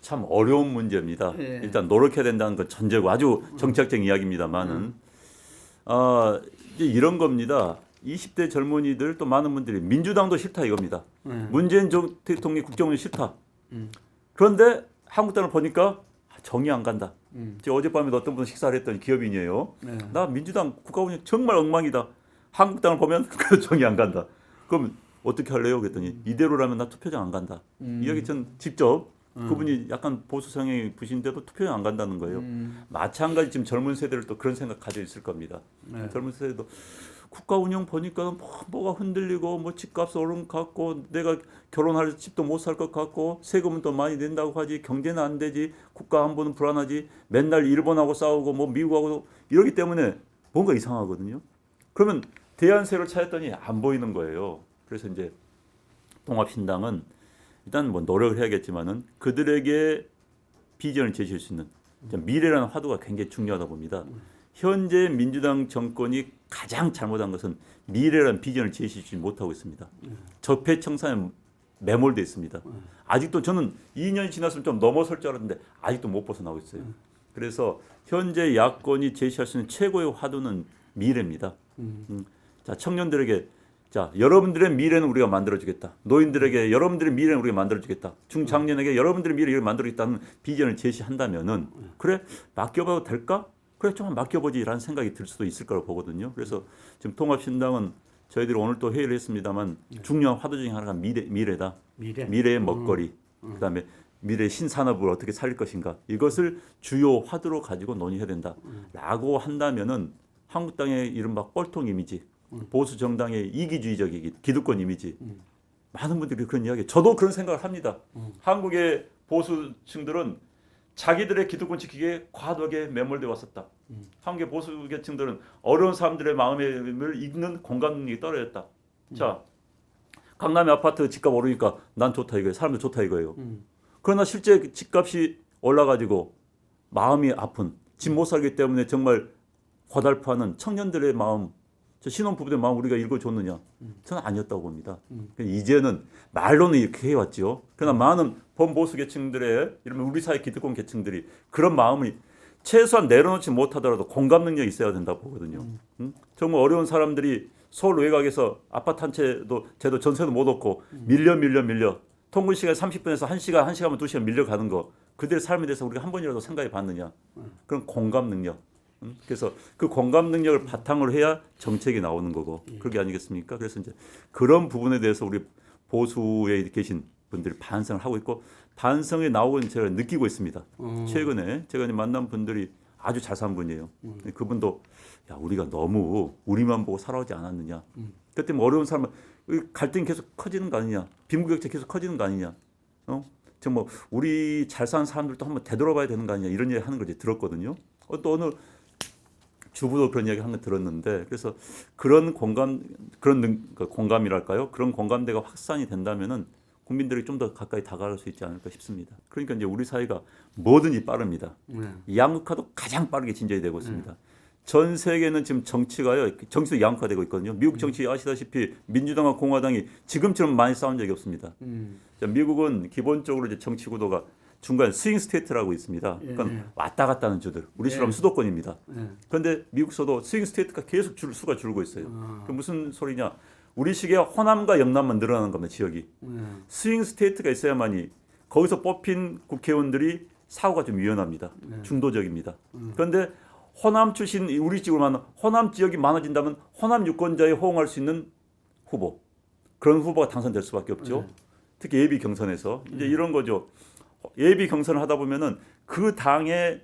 참 어려운 문제입니다. 예. 일단 노력해야 된다는 건 전제고 아주 정책적 이야기입니다만은 이제 이런 겁니다. 20대 젊은이들 또 많은 분들이 민주당도 싫다 이겁니다. 문재인 대통령이 국정원이 싫다. 그런데 한국당을 보니까 정이 안 간다. 제가 어젯밤에 어떤 분 식사를 했더니 기업인이에요. 나 민주당 국가운영 정말 엉망이다. 한국당을 보면 그 정이 안 간다. 그럼 어떻게 할래요? 그랬더니 이대로라면 나 투표장 안 간다. 이야기 전 직접 그분이 약간 보수 성향이 부신데도 투표장 안 간다는 거예요. 마찬가지 지금 젊은 세대를 또 그런 생각 가지고 있을 겁니다. 젊은 세대도 국가 운영 보니까 뭐가 흔들리고 뭐 집값 오른 것 같고 내가 결혼할 집도 못 살 것 같고 세금은 더 많이 낸다고 하지 경제는 안 되지 국가 안보는 불안하지 맨날 일본하고 싸우고 뭐 미국하고 이러기 때문에 뭔가 이상하거든요. 그러면 대안책을 찾았더니 안 보이는 거예요. 그래서 이제 통합신당은 일단 뭐 노력을 해야겠지만은 그들에게 비전을 제시할 수 있는 미래라는 화두가 굉장히 중요하다 봅니다. 현재 민주당 정권이 가장 잘못한 것은 미래라는 비전을 제시하지 못하고 있습니다. 적폐청산에 매몰돼 있습니다. 아직도 저는 2년이 지났으면 좀 넘어설 줄 알았는데 아직도 못 벗어나고 있어요. 그래서 현재 야권이 제시할 수 있는 최고의 화두는 미래입니다. 자, 청년들에게 자, 여러분들의 미래는 우리가 만들어주겠다. 노인들에게 여러분들의 미래는 우리가 만들어주겠다. 중장년에게 여러분들의 미래를 만들어주겠다는 비전을 제시한다면은 그래 맡겨봐도 될까? 그래 좀 맡겨보지라는 생각이 들 수도 있을 거라고 보거든요. 그래서 지금 통합신당은 저희들이 오늘 또 회의를 했습니다만 중요한 화두 중에 하나가 미래다. 미래의 먹거리. 그다음에 미래 신산업을 어떻게 살릴 것인가. 이것을 주요 화두로 가지고 논의해야 된다라고 한다면은 한국당의 이른바 꼴통 이미지, 보수 정당의 이기주의적 기득권 이미지. 많은 분들이 그런 이야기. 저도 그런 생각을 합니다. 한국의 보수층들은 자기들의 기득권 지키기에 과도하게 매몰돼 왔었다. 한국의 보수 계층들은 어려운 사람들의 마음을 읽는 공감 능력이 떨어졌다. 자, 강남의 아파트 집값 오르니까 난 좋다 이거예요. 사람들 좋다 이거예요. 그러나 실제 집값이 올라가지고 마음이 아픈, 집 못 살기 때문에 정말 고달파하는 청년들의 마음, 저 신혼부부의 마음 우리가 읽어줬느냐? 저는 아니었다고 봅니다. 이제는 말로는 이렇게 해왔죠. 그러나 많은 범보수 계층들의 이러면 우리 사회 기득권 계층들이 그런 마음을 최소한 내려놓지 못하더라도 공감 능력이 있어야 된다고 보거든요. 정말 어려운 사람들이 서울 외곽에서 아파트 한 채도 제도 전세도 못 얻고 밀려 통근 시간 30분에서 1시간, 1시간만 2시간 밀려가는 거 그들의 삶에 대해서 우리가 한 번이라도 생각해 봤느냐? 그런 공감 능력. 그래서 그 공감 능력을 바탕으로 해야 정책이 나오는 거고 그게 아니겠습니까? 그래서 이제 그런 부분에 대해서 우리 보수에 계신 분들이 반성을 하고 있고 반성이 나오고 제가 느끼고 있습니다. 최근에 제가 만난 분들이 아주 잘 산 분이에요. 그분도 야 우리가 너무 우리만 보고 살아오지 않았느냐. 그때 뭐 어려운 사람은 갈등이 계속 커지는 거 아니냐. 빈부격차 계속 커지는 거 아니냐. 정말 우리 잘 사는 사람들도 한번 되돌아봐야 되는 거 아니냐 이런 얘기 하는 걸 이제 들었거든요. 또 어느 주부도 그런 이야기 한 거 들었는데 그래서 그런 공감이랄까요? 그런 공감대가 확산이 된다면은 국민들이 좀 더 가까이 다가갈 수 있지 않을까 싶습니다. 그러니까 이제 우리 사회가 뭐든지 빠릅니다. 양극화도 가장 빠르게 진전이 되고 있습니다. 전 세계는 지금 정치가요, 정치도 양극화되고 있거든요. 미국 정치 아시다시피 민주당과 공화당이 지금처럼 많이 싸운 적이 없습니다. 미국은 기본적으로 이제 정치 구도가 중간 스윙 스테이트라고 있습니다. 그러니까 왔다 갔다 하는 주들. 우리처럼 수도권입니다. 그런데 미국서도 스윙 스테이트가 계속 수가 줄고 있어요. 그 무슨 소리냐? 우리식의 호남과 영남만 늘어나는 겁니다. 지역이. 스윙 스테이트가 있어야만이 거기서 뽑힌 국회의원들이 사고가 좀 유연합니다. 중도적입니다. 그런데 호남 출신 우리 지역으로만 호남 지역이 많아진다면 호남 유권자에 호응할 수 있는 후보. 그런 후보가 당선될 수밖에 없죠. 특히 예비 경선에서. 이제 이런 거죠. 예비 경선을 하다 보면은 그 당의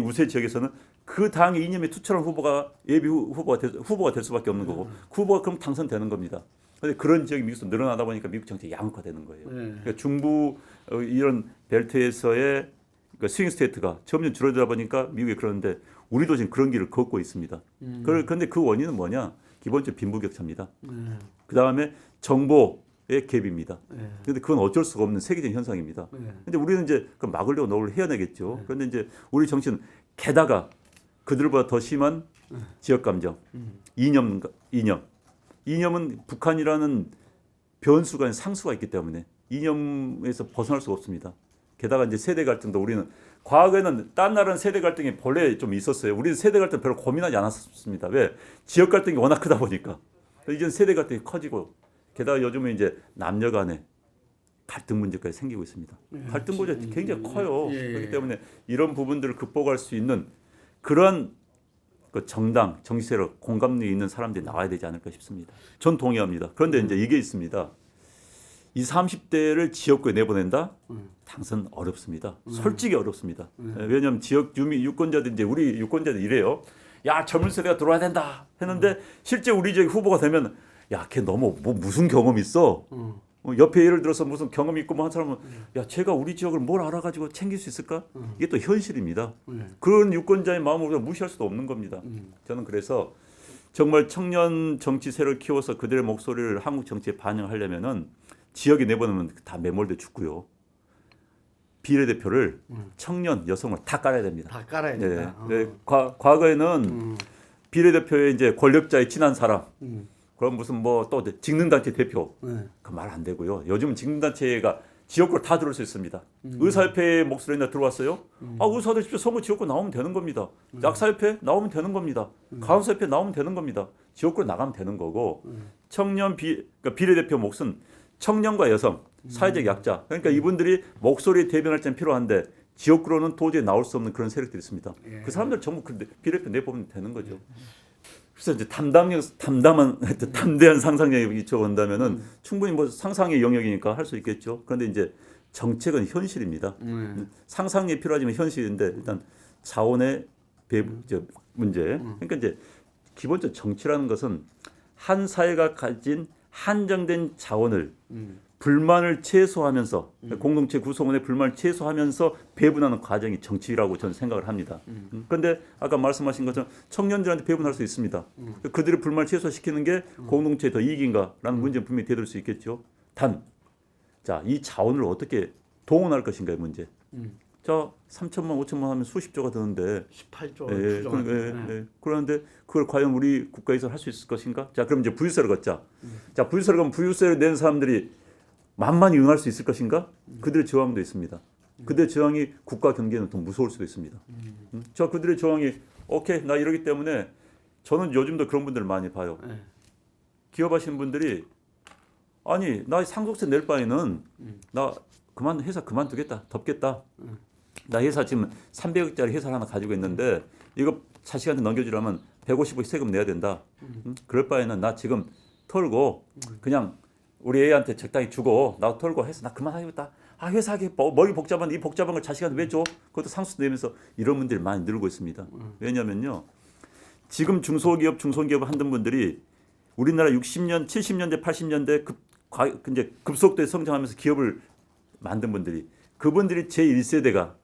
우세 지역에서는 그 당의 이념에 투철한 후보가 예비 후보가 될 수밖에 없는 거고 그 후보가 그럼 당선되는 겁니다. 그런데 그런 지역이 미국에서 늘어나다 보니까 미국 정책이 양극화되는 거예요. 그러니까 중부 이런 벨트에서의 그러니까 스윙 스테이트가 점점 줄어들다 보니까 미국이 그러는데 우리도 지금 그런 길을 걷고 있습니다. 그런데 그 원인은 뭐냐? 기본적으로 빈부격차입니다. 그 다음에 정보의 갭입니다. 그런데 그건 어쩔 수가 없는 세계적인 현상입니다. 그런데 우리는 이제 그 막으려고 노력을 해야겠죠. 그런데 이제 우리 정치는 게다가 그들보다 더 심한 지역 감정, 이념은 북한이라는 변수가 상수가 있기 때문에 이념에서 벗어날 수가 없습니다. 게다가 이제 세대 갈등도 우리는 과거에는 딴 나라는 세대 갈등이 본래 좀 있었어요. 우리는 세대 갈등 별로 고민하지 않았습니다. 왜? 지역 갈등이 워낙 크다 보니까. 이제는 세대 갈등이 커지고 게다가 요즘은 이제 남녀 간의 갈등 문제까지 생기고 있습니다. 갈등 문제 굉장히 커요. 그렇기 때문에 이런 부분들을 극복할 수 있는 그런 그 정당, 정치 세력, 공감력 있는 사람들이 나와야 되지 않을까 싶습니다. 전 동의합니다. 그런데 이제 이게 있습니다. 20, 30대를 지역구에 내보낸다? 당선 어렵습니다. 솔직히 어렵습니다. 왜냐하면 지역 주민 유권자들 이제 우리 유권자들 이래요. 야 젊은 세대가 들어와야 된다 했는데 실제 우리 지역 후보가 되면 야 걔 너무 뭐 무슨 경험 있어? 옆에 예를 들어서 무슨 경험 있고 뭐 한 사람은 야 제가 우리 지역을 뭘 알아가지고 챙길 수 있을까? 이게 또 현실입니다. 그런 유권자의 마음을 우리가 무시할 수도 없는 겁니다. 저는 그래서 정말 청년 정치 세력을 키워서 그들의 목소리를 한국 정치에 반영하려면은 지역에 내보내면 다 매몰돼 죽고요. 비례대표를 청년 여성을 다 깔아야 됩니다. 다 깔아야 된다. 네. 과거에는 비례대표에 이제 권력자의 친한 사람, 그럼 무슨 뭐 또 직능단체 대표, 그 말 안 되고요. 요즘은 직능단체가 지역구로 다 들어올 수 있습니다. 의사협회의 목소리나 들어왔어요. 아 의사들 직접 선거 지역구 나오면 되는 겁니다. 약사협회 나오면 되는 겁니다. 간호사협회 나오면 되는 겁니다. 지역구로 나가면 되는 거고 청년 그러니까 비례대표 몫은 청년과 여성, 사회적 약자. 그러니까 이분들이 목소리 대변할 때는 필요한데 지역구로는 도저히 나올 수 없는 그런 세력들이 있습니다. 그 사람들 전부 비례대표 내보면 되는 거죠. 그래서 이제 담대한 상상력이 좋아한다면은 충분히 뭐 상상의 영역이니까 할 수 있겠죠. 그런데 이제 정책은 현실입니다. 상상력이 필요하지만 현실인데 일단 자원의 문제. 그러니까 이제 기본적으로 정치라는 것은 한 사회가 가진 한정된 자원을 불만을 최소화하면서 공동체 구성원의 불만을 최소화하면서 배분하는 과정이 정치라고 저는 생각을 합니다. 그런데 아까 말씀하신 것처럼 청년들한테 배분할 수 있습니다. 그들의 불만을 최소화시키는 게 공동체에 더 이익인가라는 문제는 분명히 대들 수 있겠죠. 자, 이 자원을 어떻게 동원할 것인가의 문제. 자, 3천만, 5천만 하면 수십조가 드는데 18조. 그런데 그걸 과연 우리 국가에서 할 수 있을 것인가? 자, 그럼 이제 부유세를 걷자. 자, 부유세를 가면 부유세를 낸 사람들이 만만히 응할 수 있을 것인가? 그들의 저항도 있습니다. 그들의 저항이 국가 경제는 더 무서울 수도 있습니다. 자, 그들의 저항이 오케이, 나 이러기 때문에 저는 요즘도 그런 분들을 많이 봐요. 기업하시는 분들이 아니, 나 상속세 낼 바에는 나 회사 그만두겠다, 덮겠다. 나 회사 지금 300억짜리 회사 하나 가지고 있는데 이거 자식한테 넘겨주려면 150억 세금 내야 된다. 그럴 바에는 나 지금 털고 그냥 우리 애한테 적당히 주고 나 털고 해서 나 그만하겠다. 아 회사 하기 머리 복잡한 이 복잡한 걸 자식한테 왜 줘? 그것도 상수 내면서 이런 분들이 많이 늘고 있습니다. 왜냐면요. 지금 중소기업 하던 분들이 우리나라 60년, 70년대, 80년대 이제 급속도에 성장하면서 기업을 만든 분들이 그분들이 제1세대가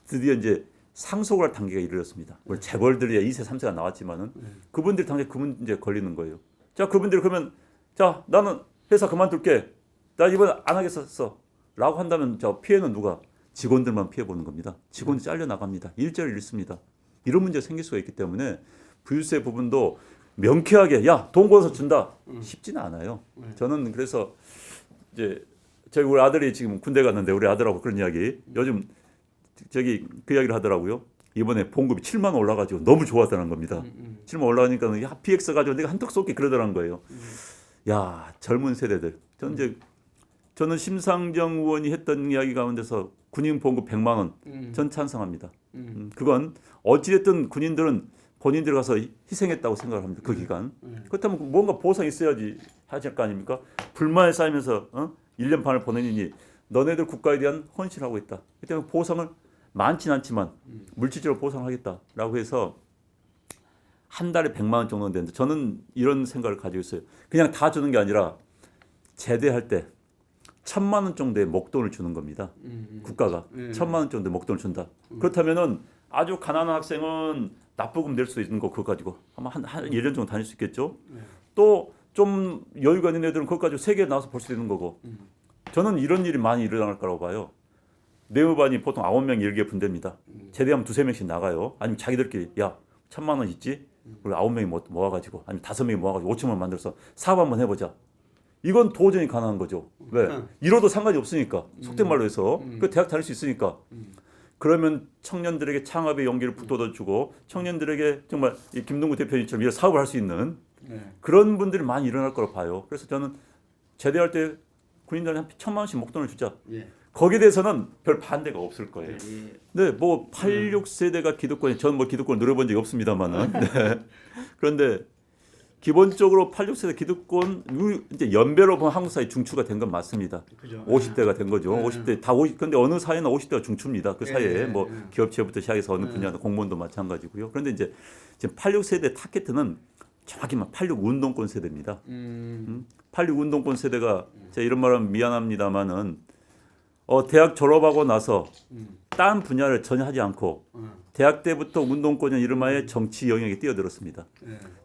드디어 이제 상속을 할 단계가 이르렀습니다. 물론 재벌들이 2세, 3세가 나왔지만은 그분들이 당장 그 문제에 걸리는 거예요. 자, 그분들이 그러면 자, 나는 회사 그만둘게. 나 이번에 안 하겠었어. 라고 한다면 저 피해는 누가? 직원들만 피해 보는 겁니다. 직원이 잘려 나갑니다. 일자리를 잃습니다. 이런 문제가 생길 수가 있기 때문에 부유세 부분도 명쾌하게 야, 돈 벌어서 준다. 쉽지는 않아요. 저는 그래서 이제 우리 아들이 지금 군대 갔는데 우리 아들하고 그런 이야기 요즘 그 이야기를 하더라고요. 이번에 봉급이 7만 원 올라가지고 너무 좋았다는 겁니다. 7만 원 올라가니까 야 PX 가지고 내가 한턱 쏠게 그러더라는 거예요. 야 젊은 세대들. 저는 심상정 의원이 했던 이야기 가운데서 군인 봉급 100만 원. 전 찬성합니다. 그건 어찌됐든 군인들은 본인들 가서 희생했다고 생각을 합니다. 그 기간. 그렇다면 뭔가 보상이 있어야지 하실 거 아닙니까? 불만에 쌓이면서 1년 반을 보내니 너네들 국가에 대한 헌신하고 있다. 그때 보상을 많진 않지만 물질적으로 보상하겠다라고 해서 한 달에 100만 원 정도 되는데 저는 이런 생각을 가지고 있어요. 그냥 다 주는 게 아니라 제대할 때 1,000만 원 정도의 목돈을 주는 겁니다. 국가가 1,000만 원 정도의 목돈을 준다. 그렇다면은 아주 가난한 학생은 납부금 낼 수 있는 거 그거 가지고 아마 한 1년 정도 다닐 수 있겠죠. 또 좀 여유가 있는 애들은 그거 가지고 세계에 나와서 볼 수 있는 거고. 저는 이런 일이 많이 일어날 거라고 봐요. 내무반이 보통 9명 10개 분대입니다. 제대하면 2-3명씩 나가요. 아니면 자기들끼리 야 1,000만 원 있지? 우리 9명이 모아가지고 아니면 5명이 모아가지고 5천만 원 만들어서 사업 한번 해보자. 이건 도전이 가능한 거죠. 왜? 이뤄도 상관이 없으니까. 속된 말로 해서 그 대학 다닐 수 있으니까. 그러면 청년들에게 창업의 용기를 북돋아주고 청년들에게 정말 이 김동구 대표님처럼 이런 사업을 할 수 있는 그런 분들이 많이 일어날 거라고 봐요. 그래서 저는 제대할 때 군인들한테 한 1,000만 원씩 목돈을 주자. 거기에 대해서는 별 반대가 없을 거예요. 네, 뭐 86세대가 기득권, 저는 뭐 기득권을 누려본 적이 없습니다만은. 네. 그런데 기본적으로 86세대 기득권 이제 연배로 보면 한국 사회 중추가 된 건 맞습니다. 그죠. 50대가 된 거죠. 50대 다 50. 근데 어느 사회나 50대가 중추입니다. 그 사이에 뭐 기업체부터 시작해서 어느 분야도 공무원도 마찬가지고요. 그런데 이제 지금 86세대 타겟은 정확히 말 86 운동권 세대입니다. 86 운동권 세대가 제가 이런 말하면 미안합니다만은 대학 졸업하고 나서 딴 분야를 전혀 하지 않고 대학 때부터 운동권이나 이름하에 정치 영역에 뛰어들었습니다.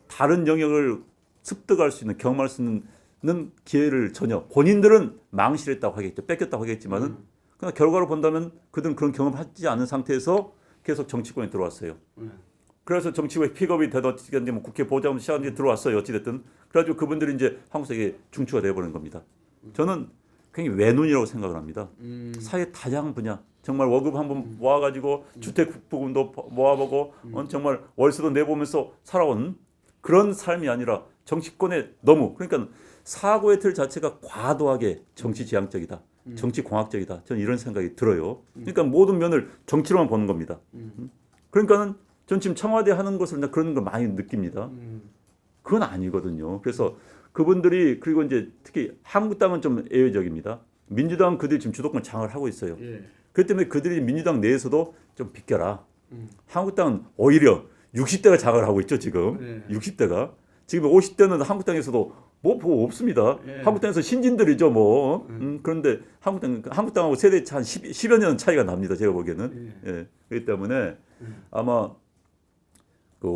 다른 영역을 습득할 수 있는 경험할 수 있는 기회를 전혀 본인들은 망실했다고 하겠죠. 뺏겼다고 하겠지만은 그러나 결과로 본다면 그들은 그런 경험하지 않은 상태에서 계속 정치권에 들어왔어요. 그래서 정치권에 픽업이 되던 뭐 국회 보좌관 시작한 들어왔어요. 어찌됐든 그래가지고 그분들이 이제 한국 사회의 중추가 되어버린 겁니다. 저는 굉장히 외눈이라고 생각을 합니다. 사회 다양한 분야 정말 월급 한번 모아가지고 주택 부분도 모아보고 정말 월세도 내보면서 살아온 그런 삶이 아니라 정치권에 너무 그러니까 사고의 틀 자체가 과도하게 정치 지향적이다. 정치 공학적이다. 저는 이런 생각이 들어요. 그러니까 모든 면을 정치로만 보는 겁니다. 그러니까는 전 지금 청와대 하는 것을 그런 걸 많이 느낍니다. 그건 아니거든요. 그래서 그분들이 그리고 이제 특히 한국당은 좀 예외적입니다. 민주당은 그들이 지금 주도권 장악을 하고 있어요. 그렇기 때문에 그들이 민주당 내에서도 좀 비켜라. 한국당은 오히려 60대가 장악을 하고 있죠 지금. 60대가 지금 50대는 한국당에서도 뭐 없습니다. 한국당에서 신진들이죠 뭐. 그런데 한국당하고 세대 차 한 10여 년 차이가 납니다. 제가 보기에는. 예. 그렇기 때문에 아마 그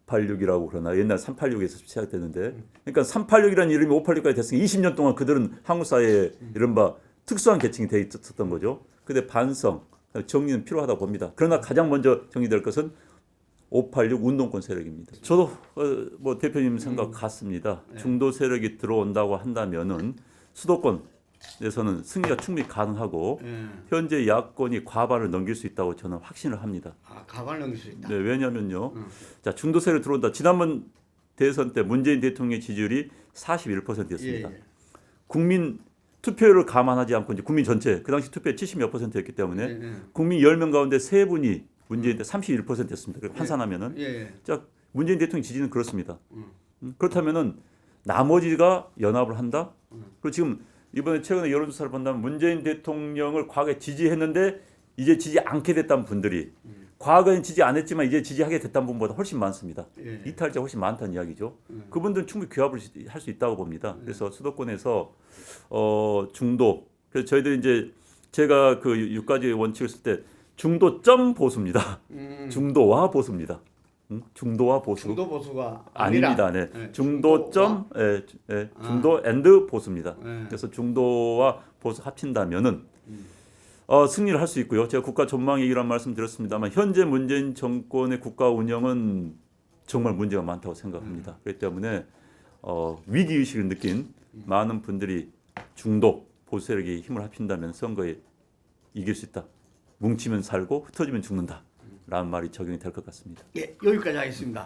586이라고 그러나 옛날 386에서 시작됐는데 그러니까 386이라는 이름이 586까지 됐으니까 20년 동안 그들은 한국 사회에 이른바 특수한 계층이 돼 있었던 거죠. 근데 반성, 정리는 필요하다고 봅니다. 그러나 가장 먼저 정리될 것은 586 운동권 세력입니다. 저도 뭐 대표님 생각 같습니다. 중도 세력이 들어온다고 한다면은 수도권에서는 승리가 충분히 가능하고 현재 야권이 과반을 넘길 수 있다고 저는 확신을 합니다. 아, 과반을 넘길 수 있다. 네, 왜냐면요. 자, 중도 세력 들어온다. 지난번 대선 때 문재인 대통령의 지지율이 41%였습니다. 국민 투표율을 감안하지 않고 이제 국민 전체 그 당시 투표율 70몇 %였기 때문에 국민 10명 가운데 3분이 문재인 때 31%였습니다. 환산하면은 자, 문재인 대통령 지지는 그렇습니다. 그렇다면은 나머지가 연합을 한다. 그리고 지금 이번에 최근에 여론조사를 본다면 문재인 대통령을 과거에 지지했는데 이제 지지 않게 됐다는 분들이 과거엔 지지 안 했지만 이제 지지하게 됐다는 분보다 훨씬 많습니다. 이탈자 훨씬 많다는 이야기죠. 그분들은 충분히 규합을 할 수 있다고 봅니다. 그래서 수도권에서 중도 그래서 저희들이 이제 제가 그 6가지 원칙을 쓸 때 중도점 보수입니다. 중도와 보수입니다. 중도와 보수. 중도 보수가 아닙니다. 네. 중도점, 중도 앤드 보수입니다. 그래서 중도와 보수 합친다면은 승리를 할 수 있고요. 제가 국가 전망 얘기란 말씀드렸습니다만 현재 문재인 정권의 국가 운영은 정말 문제가 많다고 생각합니다. 그렇기 때문에 위기 의식을 느낀 많은 분들이 중도 보수 세력이 힘을 합친다면 선거에 이길 수 있다. 뭉치면 살고 흩어지면 죽는다. 라는 말이 적용이 될 것 같습니다. 예, 여기까지 하겠습니다.